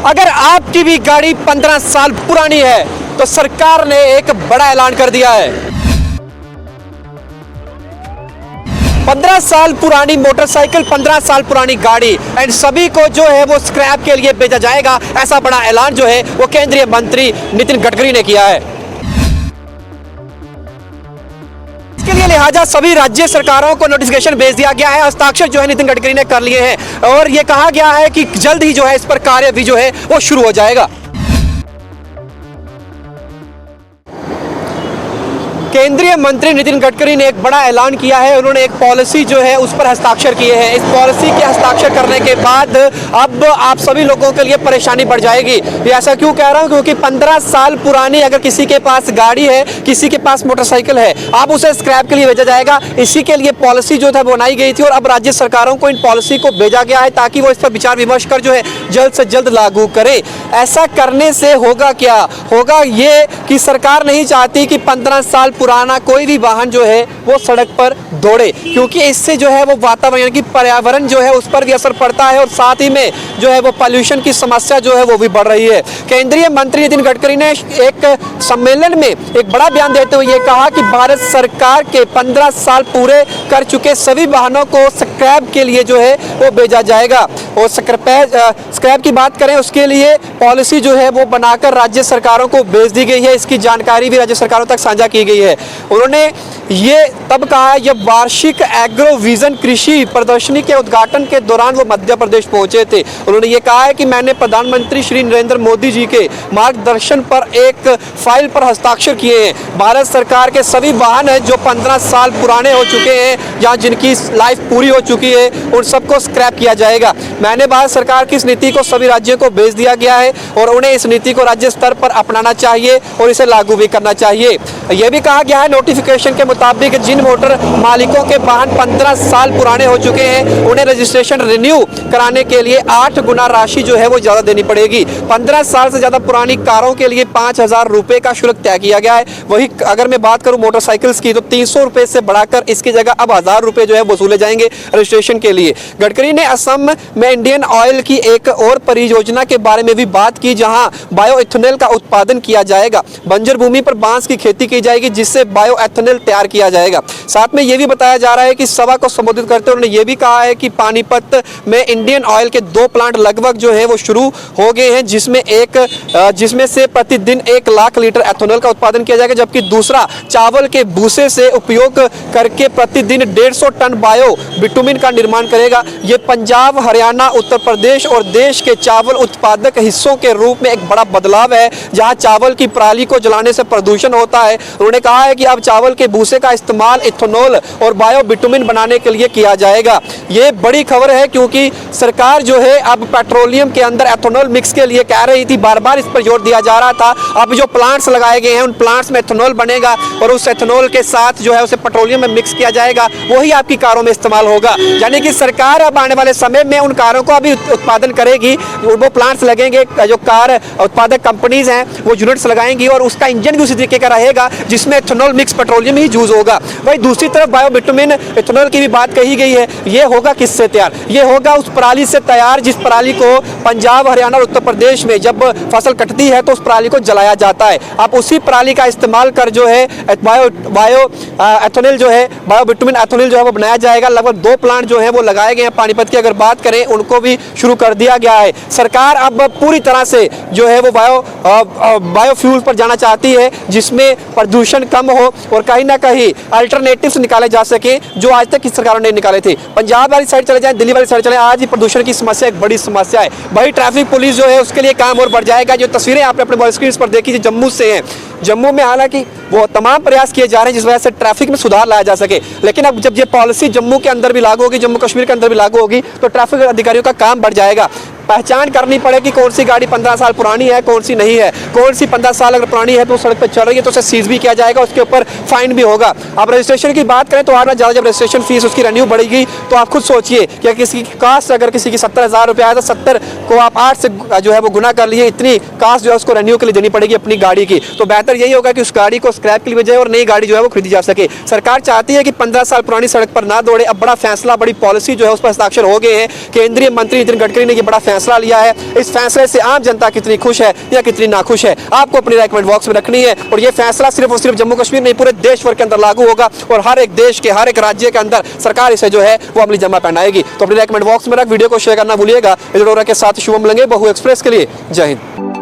अगर आपकी भी गाड़ी 15 साल पुरानी है तो सरकार ने एक बड़ा ऐलान कर दिया है। 15 साल पुरानी मोटरसाइकिल, 15 साल पुरानी गाड़ी एंड सभी को जो है वो स्क्रैप के लिए भेजा जाएगा। ऐसा बड़ा ऐलान जो है वो केंद्रीय मंत्री नितिन गडकरी ने किया है। इसके लिए लिहाजा सभी राज्य सरकारों को नोटिफिकेशन भेज दिया गया है। हस्ताक्षर जो है नितिन गडकरी ने कर लिए हैं और ये कहा गया है कि जल्द ही जो है इस पर कार्य भी जो है वो शुरू हो जाएगा। केंद्रीय मंत्री नितिन गडकरी ने एक बड़ा ऐलान किया है। उन्होंने एक पॉलिसी जो है उस पर हस्ताक्षर किए हैं। इस पॉलिसी के हस्ताक्षर करने के बाद अब आप सभी लोगों के लिए परेशानी बढ़ जाएगी। ये ऐसा क्यों कह रहा हूं? क्योंकि 15 साल पुरानी अगर किसी के पास गाड़ी है, किसी के पास मोटरसाइकिल है, अब उसे स्क्रैप के लिए भेजा जाएगा। इसी के लिए पॉलिसी जो था बनाई गई थी और अब राज्य सरकारों को इन पॉलिसी को भेजा गया है ताकि वो इस पर विचार विमर्श कर जो है जल्द से जल्द लागू करे। ऐसा करने से होगा क्या? होगा ये कि सरकार नहीं चाहती कि 15 साल पुराना कोई भी वाहन जो है वो सड़क पर दौड़े, क्योंकि इससे जो है वो वातावरण की पर्यावरण जो है उस पर भी असर पड़ता है और साथ ही में जो है वो पॉल्यूशन की समस्या जो है वो भी बढ़ रही है। केंद्रीय मंत्री नितिन गडकरी ने एक सम्मेलन में एक बड़ा बयान देते हुए ये कहा कि भारत सरकार के 15 साल पूरे कर चुके सभी वाहनों को स्क्रैप के लिए जो है वो भेजा जाएगा। और स्क्रैप की बात करें उसके लिए पॉलिसी जो है वो बनाकर राज्य सरकारों को भेज दी गई है। इसकी जानकारी भी राज्य सरकारों तक साझा की गई है। उन्होंने ये तब कहा है जब वार्षिक एग्रो विजन कृषि प्रदर्शनी के उद्घाटन के दौरान वो मध्य प्रदेश पहुंचे थे। उन्होंने ये कहा है कि मैंने प्रधानमंत्री श्री नरेंद्र मोदी जी के मार्गदर्शन पर एक फाइल पर हस्ताक्षर किए हैं। भारत सरकार के सभी वाहन हैं जो 15 साल पुराने हो चुके हैं या जिनकी लाइफ पूरी हो चुकी है, उन सबको स्क्रैप किया जाएगा। मैंने भारत सरकार की इस नीति को सभी राज्यों को भेज दिया गया है और उन्हें इस नीति को राज्य स्तर पर अपनाना चाहिए और इसे लागू भी करना चाहिए। यह भी कहा गया है नोटिफिकेशन के मुताबिक जिन मोटर मालिकों के वाहन 15 साल पुराने हो चुके हैं उन्हें रजिस्ट्रेशन रिन्यू कराने के लिए 8 गुना राशि जो है वो ज़्यादा देनी पड़ेगी। 15 साल से ज़्यादा पुरानी कारों के लिए 5,000 रुपये का शुल्क तय किया गया है। वही अगर मैं बात करूं मोटरसाइकिल्स की तो 300 रुपये से बढ़ाकर इसकी जगह अब 1,000 रुपये जो है वसूले जाएंगे रजिस्ट्रेशन के लिए। गडकरी ने असम में इंडियन ऑयल की एक और परियोजना के बारे में भी बात की जहां बायो इथेनॉल का उत्पादन किया जाएगा। बंजर भूमि पर बांस की खेती की जाएगी जिससे बायो इथेनॉल तैयार किया जाएगा। साथ में यह भी बताया जा रहा है कि सभा को संबोधित करते हुए उन्होंने यह भी कहा है कि पानीपत में इंडियन ऑयल के 2 प्लांट लगभग जो है वो शुरू हो गए हैं जिसमें से प्रतिदिन 1 लाख लीटर एथेनॉल का उत्पादन किया जाएगा, जबकि दूसरा चावल के भूसे से उपयोग करके प्रतिदिन 150 टन बायो बिटुमिन का निर्माण करेगा। ये पंजाब, हरियाणा, उत्तर प्रदेश और देश के चावल उत्पादक हिस्सों के रूप में एक बड़ा बदलाव है जहां चावल की पराली को जलाने से प्रदूषण होता है। उन्होंने कहा है कि अब चावल के भूसे का इस्तेमाल इथेनॉल और बायो बिटुमिन बनाने के लिए किया जाएगा। ये बड़ी खबर है क्योंकि सरकार जो है अब पेट्रोलियम के अंदर एथेनॉल मिक्स के लिए कह रही थी, बार बार इस पर जोर दिया जा रहा था। अब जो प्लांट्स लगाए गए हैं उन प्लांट्स में एथेनॉल बनेगा और उस एथेनॉल के साथ जो है उसे पेट्रोलियम में मिक्स किया जाएगा, वही आपकी कारों में इस्तेमाल होगा। यानी कि सरकार अब आने वाले समय में उन कारों को अभी उत्पादन करेगी, वो प्लांट्स लगेंगे, जो कार उत्पादक कंपनीज हैं वो यूनिट्स लगाएंगी और उसका इंजन भी उसी तरीके का रहेगा जिसमें एथेनॉल मिक्स पेट्रोलियम ही यूज होगा। वही दूसरी तरफ बायो बिटुमिन एथेनॉल की भी बात कही गई है। ये होगा किससे तैयार? ये होगा उस पराली से तैयार जिस पराली को पंजाब, हरियाणा और उत्तर प्रदेश में जब फसल कटती है तो उस पराली को जलाया जाता है। अब उसी पराली का इस्तेमाल कर जो है बायो एथेनॉल जो है, बायो बिटुमिन एथेनॉल जो है वो बनाया जाएगा। लगभग 2 प्लांट जो है वो लगाए गए हैं। पानीपत की अगर बात करें उनको भी शुरू कर दिया गया है। सरकार अब पूरी तरह से जो है वो बायोफ्यूल पर जाना चाहती है जिसमें प्रदूषण कम हो और कहीं ना कहीं अल्टरनेटिव्स निकाले जा सके जो आज तक की सरकारों ने निकाले थे। पंजाब वाली साइड चले जाएं, दिल्ली वाली साइड चले, आज ही प्रदूषण की समस्या एक बड़ी समस्या है। वही ट्रैफिक पुलिस जो है उसके लिए काम और बढ़ जाएगा। जो तस्वीरें आपने अपने मोबाइल स्क्रीन पर देखी जो जम्मू से हैं, जम्मू में हालांकि वो तमाम प्रयास किए जा रहे हैं जिस वजह से ट्रैफिक में सुधार लाया जा सके, लेकिन अब जब ये पॉलिसी जम्मू के अंदर भी लागू होगी, जम्मू कश्मीर के अंदर भी लागू होगी तो ट्रैफिक अधिकारियों का काम बढ़ जाएगा। पहचान करनी पड़ेगी कौन सी गाड़ी 15 साल पुरानी है, कौन सी नहीं है। कौन सी 15 साल अगर पुरानी है तो सड़क पर चल रही है तो उसे सीज भी किया जाएगा, उसके ऊपर फाइन भी होगा। अब रजिस्ट्रेशन की बात करें तो आज ज़्यादा जब रजिस्ट्रेशन फीस उसकी रेन्यू बढ़ेगी तो आप खुद सोचिए कि किसी की कास्ट अगर किसी की 70,000 रुपये आया तो 70 को आप 8 से जो है वो गुना कर लिए, इतनी कास्ट जो है उसको रेन्यू के लिए देनी पड़ेगी अपनी गाड़ी की। तो बेहतर यही होगा कि उस गाड़ी को स्क्रैप के लिए भेजें और नई गाड़ी जो है वो खरीदी जा सके। सरकार चाहती है कि 15 साल पुरानी सड़क पर ना दौड़े। अब बड़ा फैसला, बड़ी पॉलिसी जो है उस पर हस्ताक्षर हो गए हैं। केंद्रीय मंत्री नितिन गडकरी ने ये बड़ा फैसला लिया है, इस फैसले से आम जनता कितनी खुश है या कितनी नाखुश है, आपको अपनी राय कमेंट बॉक्स में रखनी है। और ये फैसला सिर्फ और सिर्फ जम्मू कश्मीर नहीं, पूरे देश भर के अंदर लागू होगा और हर एक देश के हर एक राज्य के अंदर सरकार इसे जो है वो अमली जमा पहनाएगी। तो अपनी राय कमेंट बॉक्स में रख, वीडियो को शेयर करना भूलिएगा। के साथ शुभम लंगे, बहु एक्सप्रेस के लिए जय हिंद।